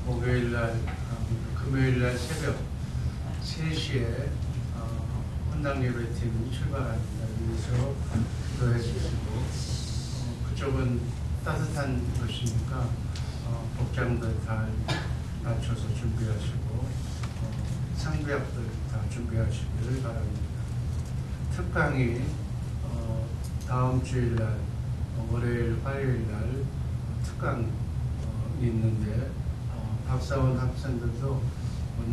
목요일날, 금요일날 새벽 3시에 헌당 예배팀이 출발합니다. 여기서 기도해 주시고 그쪽은 따뜻한 곳이니까 복장들 다 맞춰서 준비하시고 상비약들 다 준비하시기를 바랍니다. 특강이 다음 주일날 월요일, 화요일날 특강이 있는데 박사원 학생들도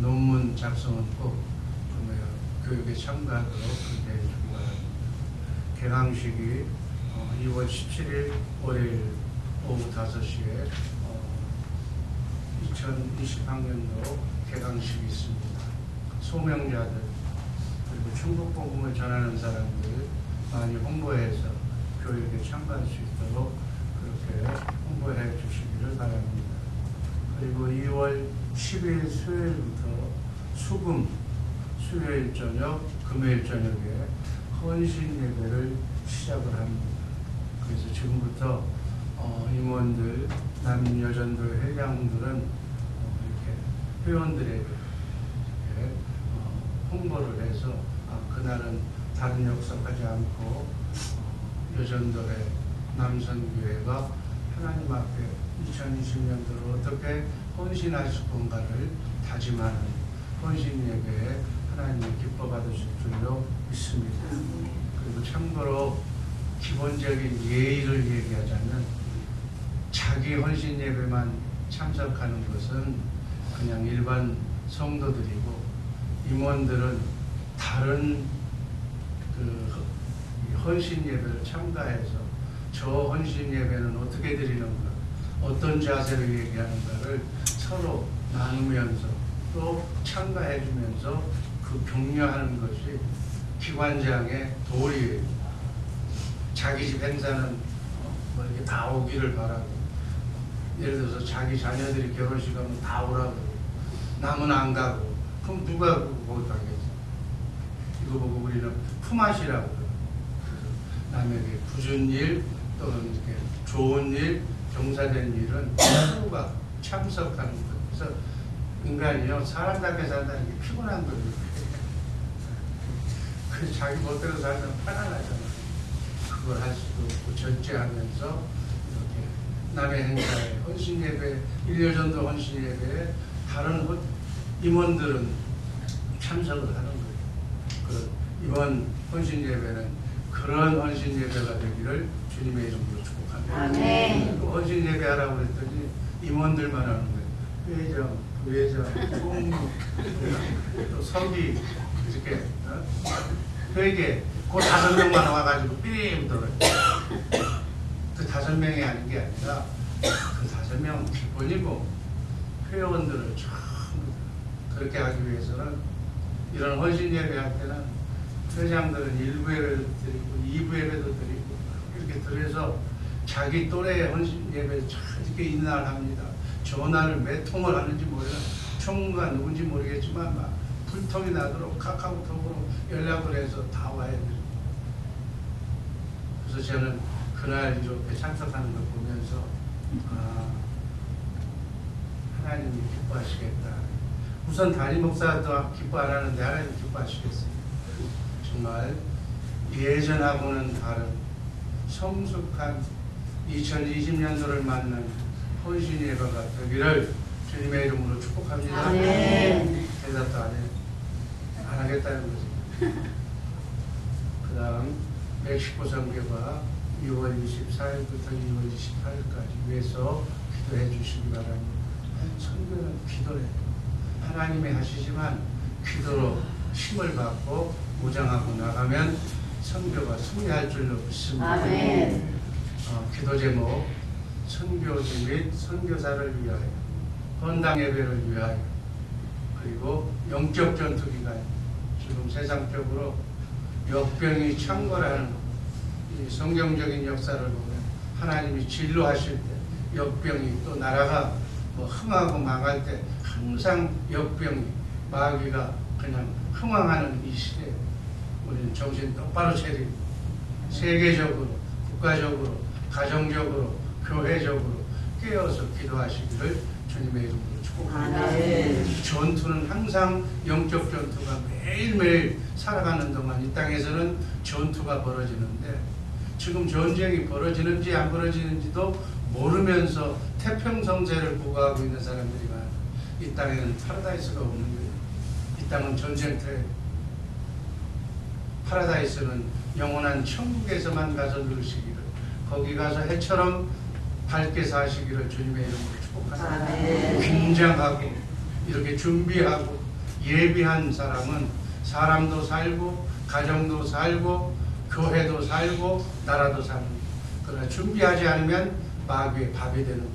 논문 작성은 꼭 교육에 참가하도록 그렇게 해주기 바랍니다. 개강식이 2월 17일 월요일 오후 5시에 2020학년도 개강식이 있습니다. 소명자들 그리고 충북복음을 전하는 사람들 많이 홍보해서 교육에 참가할 수 있도록 그렇게 홍보해 주시기를 바랍니다. 그리고 2월 10일 수요일부터 수금 수요일 저녁, 금요일 저녁에 헌신 예배를 시작을 합니다. 그래서 지금부터 임원들, 남여전도 회장들은 이렇게 회원들에게 이렇게 홍보를 해서 그날은 다른 역사하지 않고 여전도회 남선교회가 하나님 앞에 2020년도를 어떻게 헌신하실 건가를 다짐하는 헌신 예배에 하나님이 기뻐 받으실 줄로 믿습니다. 그리고 참고로 기본적인 예의를 얘기하자면 자기 헌신 예배만 참석하는 것은 그냥 일반 성도들이고 임원들은 다른 헌신 예배를 참가해서 저 헌신 예배는 어떻게 드리는가, 어떤 자세를 얘기하는가를 서로 나누면서 또 참가해주면서 그 격려하는 것이 기관장의 도리예요. 자기 집 행사는 뭐 이렇게 다 오기를 바라고, 예를 들어서 자기 자녀들이 결혼식 하면 다 오라고, 남은 안 가고, 그럼 누가 거기 가겠어? 이거 보고 우리는 품앗이라고 그래요. 남에게 굳은 일 또는 이렇게 좋은 일, 경사된 일은 서로가 참석하는 것. 그래서 인간이요, 사람답게 산다는 게 피곤한 거예요. 그래서 자기 멋대로 살면 편안하잖아요. 그걸 할 수도 없고 절제하면서 이렇게 남의 행사에 헌신 예배, 1년 전도 헌신 예배에 다른 임원들은 참석을 하는 거예요. 그 이번 헌신 예배는 그런 헌신 예배가 되기를 주님의 이름으로 축복합니다. 그 헌신 예배 하라고 그랬더니 임원들만 하는 거예요. 회장, 총무, 또 서기 이렇게 회계 그 5명만 와가지고 삐림 돌아요. 그 5명이 아닌 게 아니라 그 5명은 기본이고 회원들을 전부 그렇게 하기 위해서는 이런 헌신 예배할 때는 회장들은 1부 예배도 드리고 2부 예배도 드리고 이렇게 드려서 자기 또래의 헌신 예배를 이렇게 인날합니다. 전화를 몇 통을 하는지 몰라. 총무가 누군지 모르겠지만 막 불통이 나도록 카카오톡으로 연락을 해서 다 와야 돼요. 그래서 저는 그날 이렇게 참석하는 걸 보면서 하나님이 기뻐하시겠다. 우선 담임 목사도 기뻐 안 하는데 하나님 기뻐하시겠어요. 정말 예전하고는 다른 성숙한 2020년도를 맞는 헌신 예배가 되기를 주님의 이름으로 축복합니다. 대답도 안 하겠다는 거죠. 그 다음 멕시코 선교가 2월 24일부터 2월 28일까지 위해서 기도해 주시기 바랍니다. 선교는 기도래요. 하나님이 하시지만 기도로 힘을 받고 무장하고 나가면 선교가 승리할 줄로 믿습니다. 기도 제목 선교지 및 선교사를 위하여, 헌당 예배를 위하여, 그리고 영적 전투 기간, 지금 세상적으로 역병이 창궐하는 이 성경적인 역사를 보면 하나님이 진로하실 때 역병이 또 나라가 뭐 흥하고 망할 때 항상 역병이 마귀가 그냥 흥황하는 이 시대에 우리는 정신 똑바로 차리고 세계적으로, 국가적으로, 가정적으로, 교회적으로 깨어서 기도하시기를 주님의 이름으로 축복합니다. 아멘. 전투는 항상 영적 전투가 매일매일 살아가는 동안 이 땅에서는 전투가 벌어지는데 지금 전쟁이 벌어지는지 안 벌어지는지도 모르면서 태평성세를 구가하고 있는 사람들이 많아요. 이 땅에는 파라다이스가 없는 거예요. 이 땅은 전쟁터예요. 파라다이스는 영원한 천국에서만 가서 누시기를, 거기 가서 해처럼 밝게 사시기를 주님의 이름으로 축복합니다. 굉장하고 이렇게 준비하고 예비한 사람은 사람도 살고 가정도 살고 교회도 살고 나라도 삽니다. 그러나 준비하지 않으면 마귀의 밥이 되는 거예요.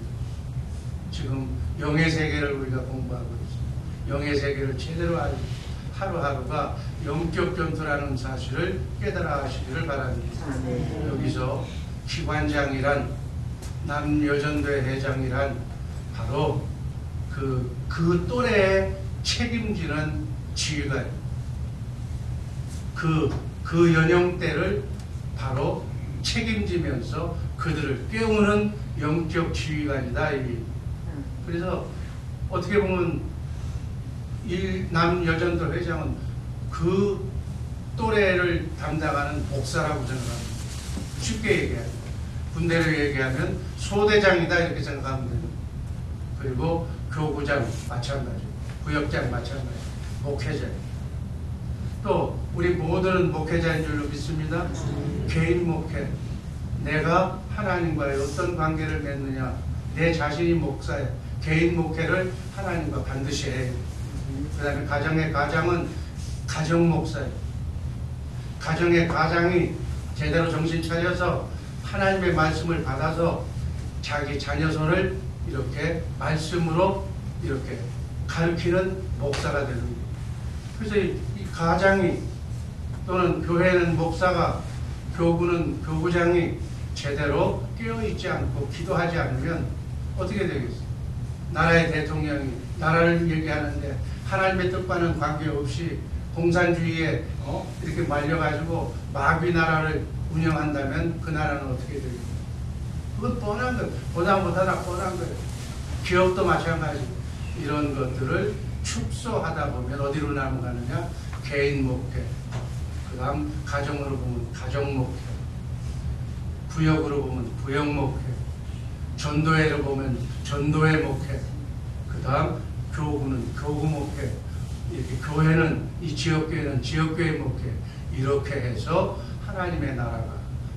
지금 영의 세계를 우리가 공부하고 있어요. 영의 세계를 제대로 알고 하루하루가 영적 전투라는 사실을 깨달아 하시기를 바랍니다. 여기서 기관장이란 남여전도회 회장이란 바로 그 또래에 책임지는 지휘관, 그 연령대를 바로 책임지면서 그들을 깨우는 영적 지휘관이다. 그래서 어떻게 보면 남여전도 회장은 그 또래를 담당하는 목사라고 생각합니다. 쉽게 얘기하면 군대로 얘기하면 소대장이다 이렇게 생각하면 돼요. 그리고 교구장 마찬가지, 구역장 마찬가지, 목회자. 또 우리 모두는 목회자인 줄로 믿습니다. 개인 목회, 내가 하나님과의 어떤 관계를 맺느냐, 내 자신이 목사예요. 개인 목회를 하나님과 반드시 해요. 그 다음에 가정의 가장은 가정 목사예요. 가정의 가장이 제대로 정신 차려서 하나님의 말씀을 받아서 자기 자녀 손을 이렇게 말씀으로 이렇게 가르치는 목사가 되는 거예요. 그래서 이 가장이 또는 교회는 목사가, 교구는 교구장이 제대로 깨어있지 않고 기도하지 않으면 어떻게 되겠어요? 나라의 대통령이 나라를 얘기하는데 하나님의 뜻과는 관계없이 공산주의에 이렇게 말려가지고 마귀 나라를 운영한다면 그 나라는 어떻게 되겠어요? 그건 뻔한 거예요. 보다 뻔한 거예요. 기업도 마찬가지. 이런 것들을 축소하다 보면 어디로 넘어가느냐? 개인 목회, 그 다음 가정으로 보면 가정 목회, 구역으로 보면 구역 목회, 전도회로 보면 전도회 목회, 그 다음 교구는 교구 목회, 이렇게 교회는 이 지역교회는 지역교회 목회, 이렇게 해서 하나님의 나라가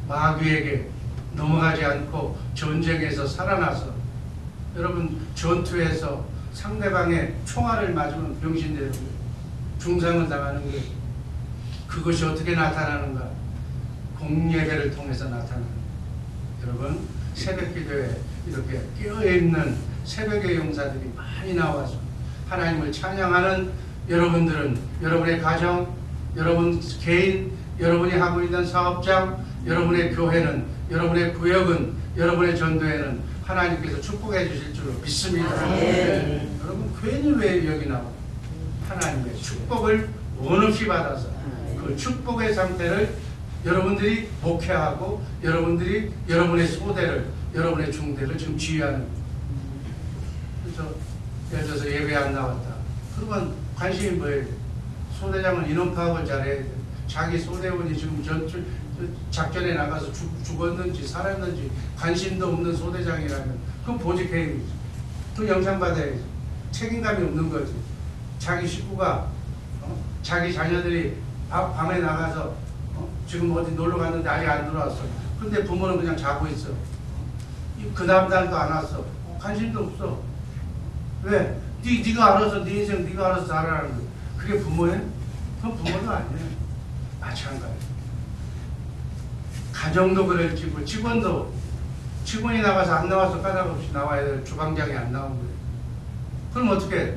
마귀에게 넘어가지 않고 전쟁에서 살아나서, 여러분 전투에서 상대방의 총알을 맞으면 병신되는 거예요. 중상을 당하는 거예요. 그것이 어떻게 나타나는가? 공예배를 통해서 나타나는 거예요. 여러분 새벽기도에 이렇게 깨어있는 새벽의 용사들이 많이 나와서 하나님을 찬양하는 여러분들은 여러분의 가정, 여러분 개인, 여러분이 하고 있는 사업장, 여러분의 교회는, 여러분의 구역은, 여러분의 전도회는 하나님께서 축복해 주실 줄로 믿습니다. 네. 여러분 괜히 왜 여기 나와? 하나님의 축복을 원없이 받아서 그 축복의 상태를 여러분들이 목회하고 여러분들이 여러분의 소대를, 여러분의 중대를 지금 지휘하는. 그래서 예를 들어서 예배 안 나왔다. 그러면 관심이 뭐예요? 소대장은 인원 파악을 잘해야 돼. 자기 소대원이 지금 작전에 나가서 죽었는지 살았는지 관심도 없는 소대장이라면 그건 보직해야지. 그 영상 받아야지. 책임감이 없는 거지. 자기 식구가 자기 자녀들이 밤에 나가서 지금 어디 놀러 갔는데 아직 안 들어왔어. 근데 부모는 그냥 자고 있어. 그 다음 달도 안 왔어. 관심도 없어. 왜? 네가 알아서 네 인생 네가 알아서 살아라는 거야. 그게 부모야? 그건 부모도 아니야. 마찬가지. 가정도 그럴지고 직원이 나가서 안 나와서 까닭없이 나와야 될 주방장이 안 나온 거예요. 그럼 어떻게 해?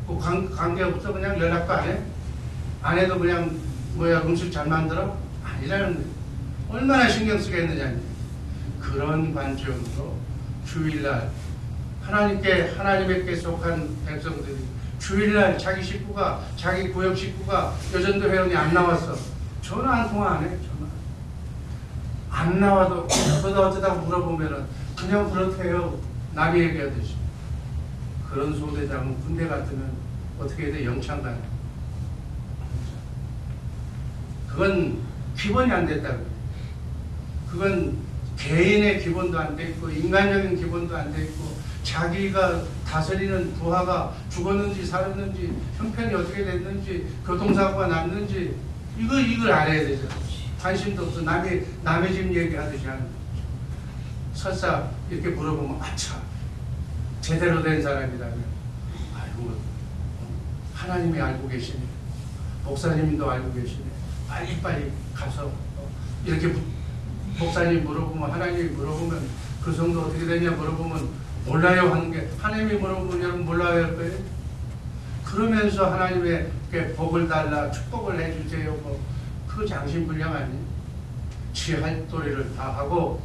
그 관계 없어? 그냥 연락도 안 해? 안 해도 그냥 음식 잘 만들어? 아니라는 거예요. 얼마나 신경 쓰겠느냐. 그런 관점으로 주일날 하나님께 속한 백성들이 주일날 자기 식구가, 자기 구역 식구가 여전도 회원이 안 나왔어. 전화 한 통화 안 해. 전화 안 나와도 그러다 어쩌다 물어보면은 그냥 그렇대요. 남이 얘기하듯이. 그런 소대장은 군대 같으면 어떻게 해야 돼? 영창 가요. 그건 기본이 안 됐다고. 그건 개인의 기본도 안 돼 있고 인간적인 기본도 안 돼 있고 자기가 다스리는 부하가 죽었는지 살았는지 형편이 어떻게 됐는지 교통사고가 났는지 이걸 알아야 되죠. 관심도 없어. 남의 집 얘기하듯이 하는 거죠. 설사 이렇게 물어보면 아차 제대로 된 사람이라면 아이고 하나님이 알고 계시네. 목사님도 알고 계시네. 빨리빨리 가서 이렇게 목사님 물어보면 하나님이 물어보면 그 성도 어떻게 되냐 물어보면 몰라요 하는 게 하나님이 물어보면 여러분 몰라요 할 거예요. 그러면서 하나님에게 복을 달라 축복을 해주세요. 뭐 그 장신불량 아니에요. 지할 도리를 다 하고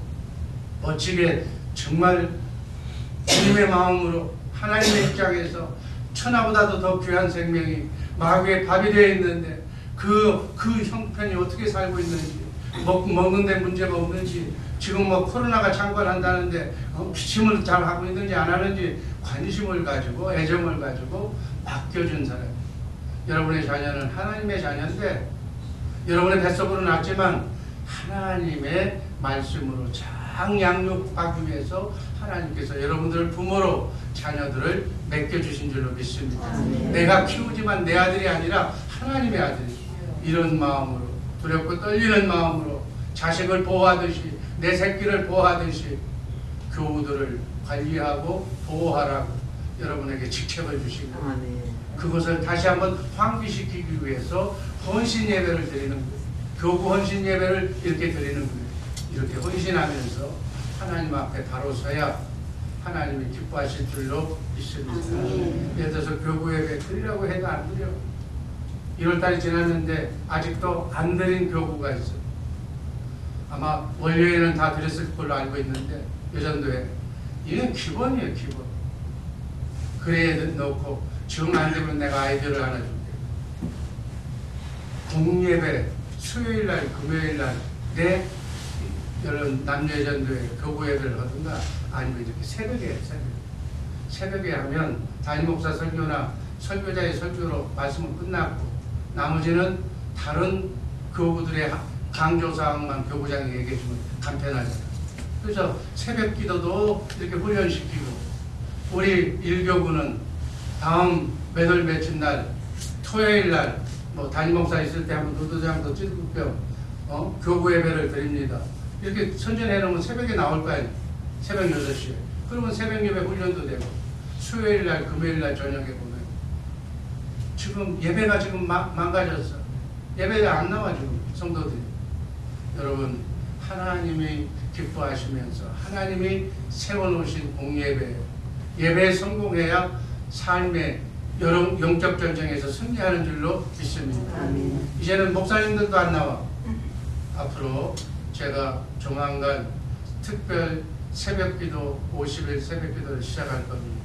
멋지게 정말 주님의 마음으로 하나님의 입장에서 천하보다도 더 귀한 생명이 마귀의 밥이 되어 있는데 그 형편이 어떻게 살고 있는지 먹는 데 문제가 없는지 지금 뭐 코로나가 창궐한다는데 기침을 잘 하고 있는지 안 하는지 관심을 가지고 애정을 가지고 맡겨준 사람. 여러분의 자녀는 하나님의 자녀인데 여러분의 뱃속으로 났지만 하나님의 말씀으로 장양육하기 위해서 하나님께서 여러분들을 부모로 자녀들을 맡겨주신 줄로 믿습니다. 내가 키우지만 내 아들이 아니라 하나님의 아들이 이런 마음으로 두렵고 떨리는 마음으로 자식을 보호하듯이 내 새끼를 보호하듯이 교우들을 관리하고 보호하라고 여러분에게 직책을 주시고 그것을 다시 한번 환기시키기 위해서 헌신 예배를 드리는 거예요. 교구 헌신 예배를 이렇게 드리는 거예요. 이렇게 헌신하면서 하나님 앞에 바로 서야 하나님이 기뻐하실 줄로 믿습니다. 예를 들어서 교구 예배 드리라고 해도 안 드려. 1월달이 지났는데 아직도 안 드린 교구가 있어요. 아마 원료에는 다 드렸을 걸로 알고 있는데 여전도에 이건 기본이에요. 기본. 그래야 넣고 지금 안 되면 내가 아이디어를 하나 줄게. 공예배 수요일날 금요일날 내 여러분 남녀전도회 교구예배를 하든가 아니면 이렇게 새벽에 하면 담임목사 설교나 설교자의 설교로 말씀은 끝났고 나머지는 다른 교구들의 강조사항만 교구장이 얘기해 주면 간편하잖아요. 그래서 새벽 기도도 이렇게 훈련시키고 우리 일교구는 다음 몇 월 며칠 날 토요일 날 뭐 담임목사 있을 때 한번 노도장도 찔끔 교구 예배를 드립니다. 이렇게 선전해 놓으면 새벽에 나올 거 아니에요. 새벽 6시에. 그러면 새벽 예배 훈련도 되고 수요일 날 금요일 날 저녁에 보면 지금 예배가 지금 망가졌어. 예배가 안 나와 지금 성도들이. 여러분 하나님이 기뻐하시면서 하나님이 세워놓으신 공예배 예배에 성공해야 삶의 여러 영적 전쟁에서 승리하는 줄로 믿습니다. 이제는 목사님들도 안 나와. 앞으로 제가 조만간 특별 새벽기도 50일 새벽기도를 시작할 겁니다.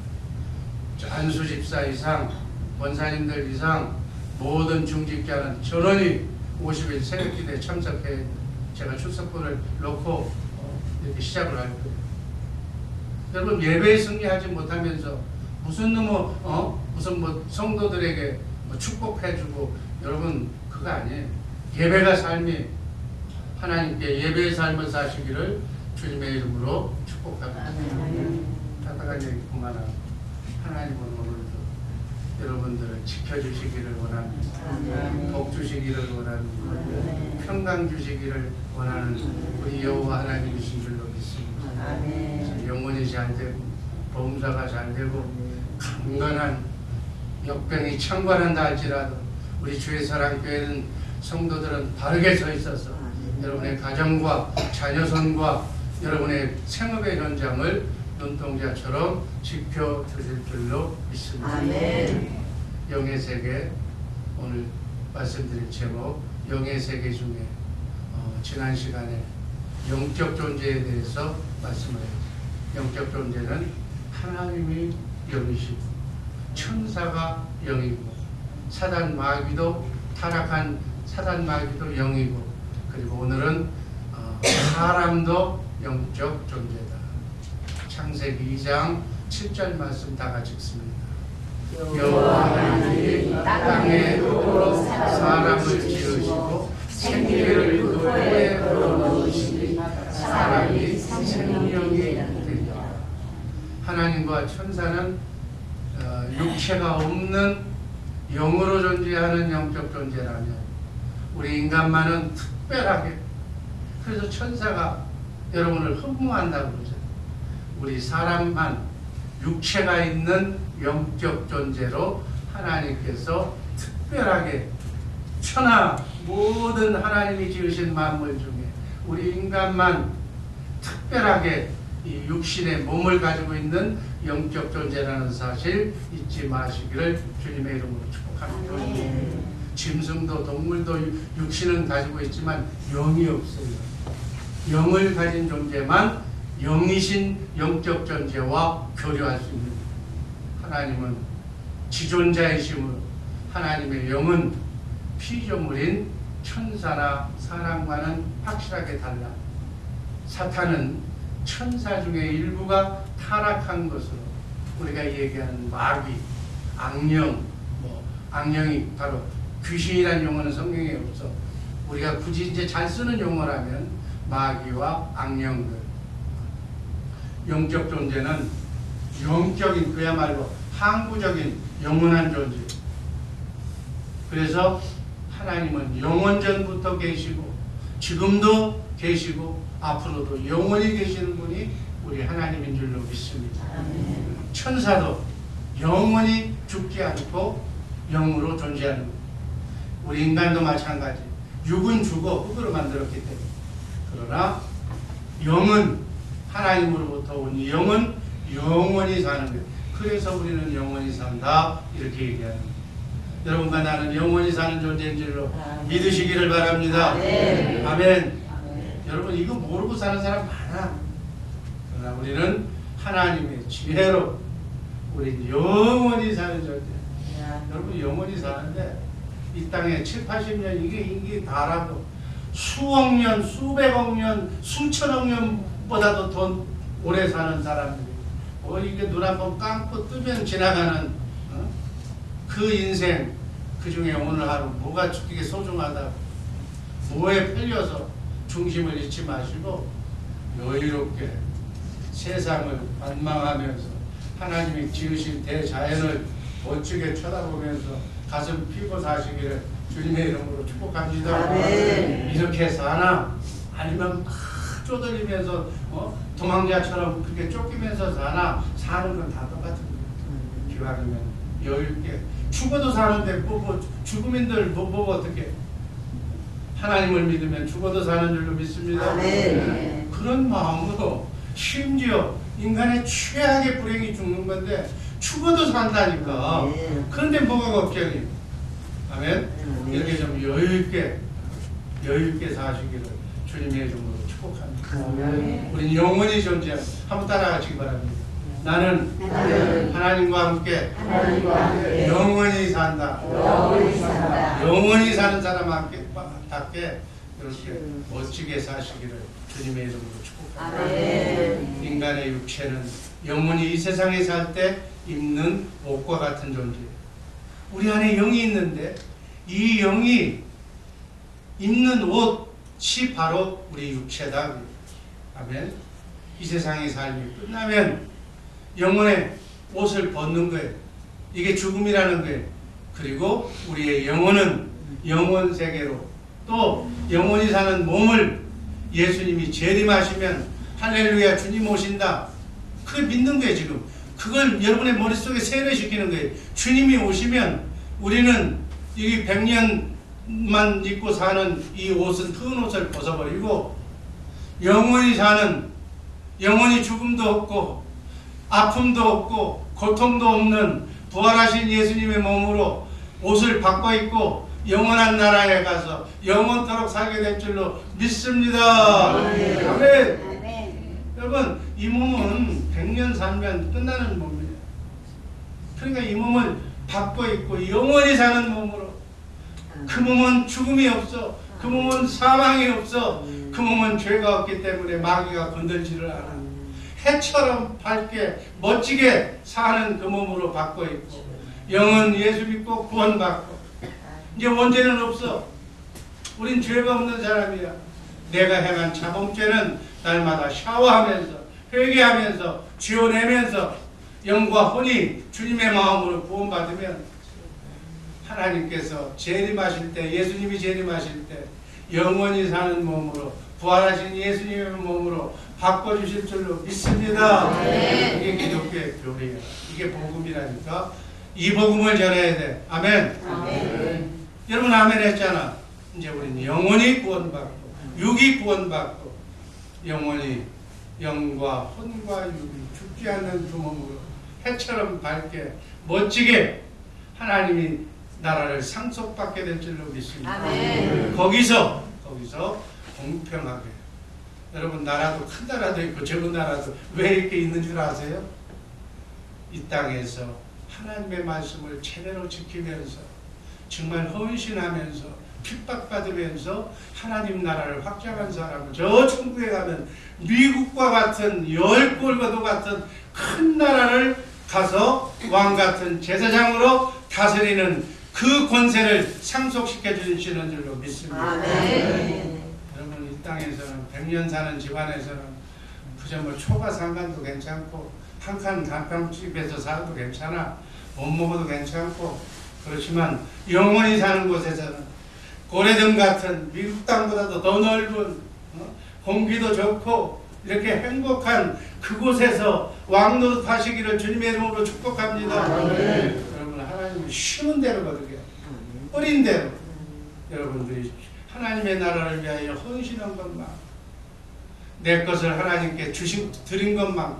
안수 집사 이상 원사님들 이상 모든 중직자는 전원이 50일 새벽기도에 참석해 제가 출석부를 놓고 이렇게 시작을 할 거예요. 여러분 예배에 승리하지 못하면서 무슨 무슨 뭐 성도들에게 뭐 축복해주고 여러분 그거 아니에요. 예배가 삶이 하나님께 예배의 삶을 사시기를 주님의 이름으로 축복합니다. 따뜻한 얘기 그만하고 하나님은 오늘도 여러분들을 지켜주시기를 원합니다. 복 주시기를 원합니다. 평강 주시기를 원하는 우리 여호와 하나님이신 줄로 믿습니다. 영혼이 잘 되고 범사가 잘 되고 강건한 역병이 창궐한다 할지라도 우리 주의 사랑교회는 성도들은 바르게 서 있어서 여러분의 가정과 자녀선과 여러분의 생업의 현장을 눈동자처럼 지켜주실 줄로 믿습니다. 영의 세계 오늘 말씀드릴 제목 영의 세계 중에 지난 시간에 영적 존재에 대해서 말씀을 했습니다. 영적 존재는 하나님이 영이시고 천사가 영이고 사단 마귀도 타락한 사단 마귀도 영이고 그리고 오늘은 사람도 영적 존재다. 창세기 2장 7절 말씀 다 같이 읽습니다. 여호와 하나님이 땅에 토록 사람을 지으시고 생기를 그 코에 불어넣으시니 사람이 생명이 되리라. 하나님과 천사는 육체가 없는 영으로 존재하는 영적 존재라면 우리 인간만은 특별하게, 그래서 천사가 여러분을 흠모한다고 그러죠. 우리 사람만 육체가 있는 영적 존재로 하나님께서 특별하게 천하 모든 하나님이 지으신 만물 중에 우리 인간만 특별하게 이 육신의 몸을 가지고 있는 영적 존재라는 사실 잊지 마시기를 주님의 이름으로 축복합니다. 짐승도 동물도 육신은 가지고 있지만 영이 없어요. 영을 가진 존재만 영이신 영적 존재와 교류할 수 있는, 하나님은 지존자이심으로 하나님의 영은 피조물인 천사나 사람과는 확실하게 달라. 사탄은 천사 중에 일부가 타락한 것으로 우리가 얘기하는 마귀, 악령, 악령이 바로 귀신이라는 용어는 성경에 없어. 우리가 굳이 이제 잘 쓰는 용어라면 마귀와 악령들. 영적 존재는 영적인, 그야말로 항구적인 영원한 존재. 그래서 하나님은 영원전부터 계시고 지금도 계시고 앞으로도 영원히 계시는 분이 우리 하나님인 줄로 믿습니다. 천사도 영원히 죽지 않고 영으로 존재하는 것. 우리 인간도 마찬가지. 육은 죽어 흙으로 만들었기 때문에. 그러나 영은 하나님으로부터 온 영은 영원히 사는 거예요. 그래서 우리는 영원히 산다 이렇게 얘기하는 거예요. 여러분과 나는 영원히 사는 존재인 줄로 믿으시기를 바랍니다. 아멘. 아멘. 여러분 이거 모르고 사는 사람 많아. 그러나 우리는 하나님의 지혜로 우리는 영원히 사는 존재. 여러분 영원히 사는데 이 땅에 7, 80년 이게 인기 다라도 수억 년, 수백억 년, 수천억 년보다도 더 오래 사는 사람들이 이게 눈 한번 감고 뜨면 지나가는 그 인생, 그 중에 오늘 하루 뭐가 되게 소중하다고, 뭐에 팔려서 중심을 잃지 마시고 여유롭게 세상을 관망하면서 하나님이 지으신 대자연을 멋지게 쳐다보면서 가슴 피고 사시기를 주님의 이름으로 축복합니다. 아멘. 이렇게 사나 아니면 막 쪼들리면서 도망자처럼 그렇게 쫓기면서 사나, 사는 건 다 똑같은 거예요. 기왕이면 여유있게 죽어도 사는데 죽음인들 뭐 어떻게 하나님을 믿으면 죽어도 사는 줄로 믿습니다. 아멘. 그런 마음으로 심지어 인간의 최악의 불행이 죽는 건데 죽어도 산다니까. 그런데 뭐가 걱정이에요? 아멘. 이렇게 좀 여유있게 사시기를 주님의 이름으로 축복합니다. 우리는 영원히 존재합니다. 한번 따라가시기 바랍니다. 나는 하나님과 함께 영원히 산다. 영원히 사는 사람답게 이렇게 멋지게 사시기를 주님의 이름으로 축복합니다. 인간의 육체는 영원히 이 세상에 살 때 입는 옷과 같은 존재. 우리 안에 영이 있는데 이 영이 입는 옷이 바로 우리 육체다. 아멘. 이 세상의 삶이 끝나면 영혼의 옷을 벗는 거예요. 이게 죽음이라는 거예요. 그리고 우리의 영혼은 영원 세계로, 또 영원히 사는 몸을 예수님이 재림하시면 할렐루야 주님 오신다. 그걸 믿는 거예요. 지금 그걸 여러분의 머릿속에 세뇌시키는 거예요. 주님이 오시면 우리는 이 100년만 입고 사는 이 옷은, 큰 옷을 벗어버리고 영원히 사는, 영원히 죽음도 없고 아픔도 없고 고통도 없는 부활하신 예수님의 몸으로 옷을 바꿔 입고 영원한 나라에 가서 영원토록 살게 될 줄로 믿습니다. 아멘. 여러분 이 몸은 100년 살면 끝나는 몸이에요. 그러니까 이 몸을 바꿔 입고 영원히 사는 몸으로, 그 몸은 죽음이 없어, 그 몸은 사망이 없어, 그 몸은 죄가 없기 때문에 마귀가 건들지를 않아. 해처럼 밝게 멋지게 사는 그 몸으로 바꿔 입고 영은 예수 믿고 구원받고 이제 원죄는 없어. 우린 죄가 없는 사람이야. 내가 행한 자범죄는 날마다 샤워하면서 회개하면서 지어내면서 영과 혼이 주님의 마음으로 구원받으면 하나님께서 재림하실 때, 예수님이 재림하실 때 영원히 사는 몸으로 부활하신 예수님의 몸으로 바꿔주실 줄로 믿습니다. 이게 기독교의 교회예요. 이게 복음이라니까. 이 복음을 전해야 돼. 아멘. 여러분 아멘 했잖아. 이제 우리는 영원히 구원받고 육이 구원받고 영원히 영과 혼과 육이 죽지 않는 그 몸으로 해처럼 밝게 멋지게 하나님이 나라를 상속받게 될 줄로 믿습니다. 아멘. 거기서 공평하게 여러분 나라도 큰 나라도 있고 적은 나라도 왜 이렇게 있는 줄 아세요? 이 땅에서 하나님의 말씀을 제대로 지키면서 정말 헌신하면서 핍박받으면서 하나님 나라를 확장한 사람은 저 천국에 가면 미국과 같은 10골과도 같은 큰 나라를 가서 왕같은 제사장으로 다스리는 그 권세를 상속시켜 주시는 줄로 믿습니다. 아멘. 여러분 이 땅에서는 100년 사는 집안에서는 그저 뭐 초가 상간도 괜찮고 한 칸 단칸집에서 살아도 괜찮아. 못 먹어도 괜찮고 그렇지만 영원히 사는 곳에서는 고래등 같은 미국 땅보다도 더 넓은 공기도 좋고 이렇게 행복한 그곳에서 왕노릇 하시기를 주님의 이름으로 축복합니다. 여러분 하나님이 쉬운 대로 거두게 어린 대로 여러분들이 하나님의 나라를 위하여 헌신한 것만 내 것을 하나님께 드린 것만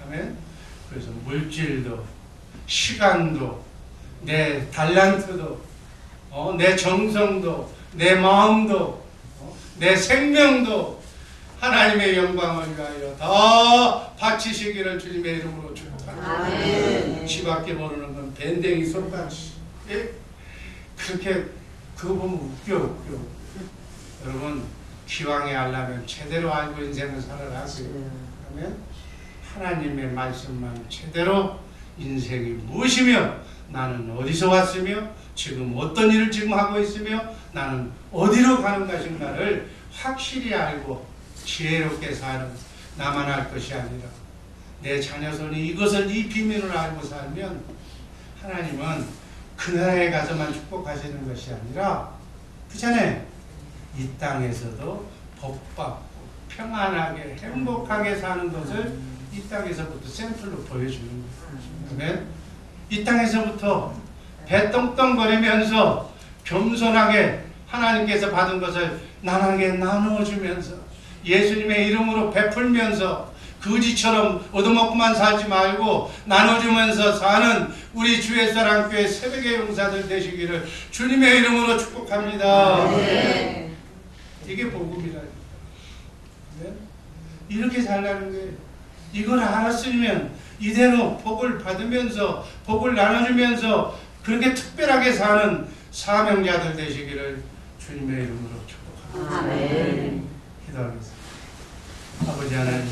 아멘. 그래서 물질도 시간도 내 달란트도 내 정성도 내 마음도 내 생명도 하나님의 영광을 위하여 다 바치시기를 주님의 이름으로 축복합니다. 지밖에 모르는 건 밴댕이 손같이 그렇게 그거 보면 웃겨. 여러분 기왕에 알려면 제대로 알고 인생을 살아라. 그러면 하나님의 말씀만 제대로 인생이 무엇이며 나는 어디서 왔으며 지금 어떤 일을 지금 하고 있으며 나는 어디로 가는 것인가를 확실히 알고 지혜롭게 사는 나만 할 것이 아니라 내 자녀손이 이것을 이 비밀을 알고 살면 하나님은 그 나라에 가서만 축복하시는 것이 아니라 그전에 이 땅에서도 복받고 평안하게 행복하게 사는 것을 이 땅에서부터 샘플로 보여주는 거예요. 아멘. 이 땅에서부터 배 떵떵거리면서 겸손하게 하나님께서 받은 것을 나누게 나누어주면서 예수님의 이름으로 베풀면서 거지처럼 얻어먹고만 살지 말고 나눠주면서 사는 우리 주의 사랑교회 새벽의 용사들 되시기를 주님의 이름으로 축복합니다. 네. 이게 복음이라니까. 네? 이렇게 살라는 거예요. 이걸 알았으면 이대로 복을 받으면서 복을 나눠주면서 그렇게 특별하게 사는 사명자들 되시기를 주님의 이름으로 축복합니다. 기도하겠습니다. 아버지 하나님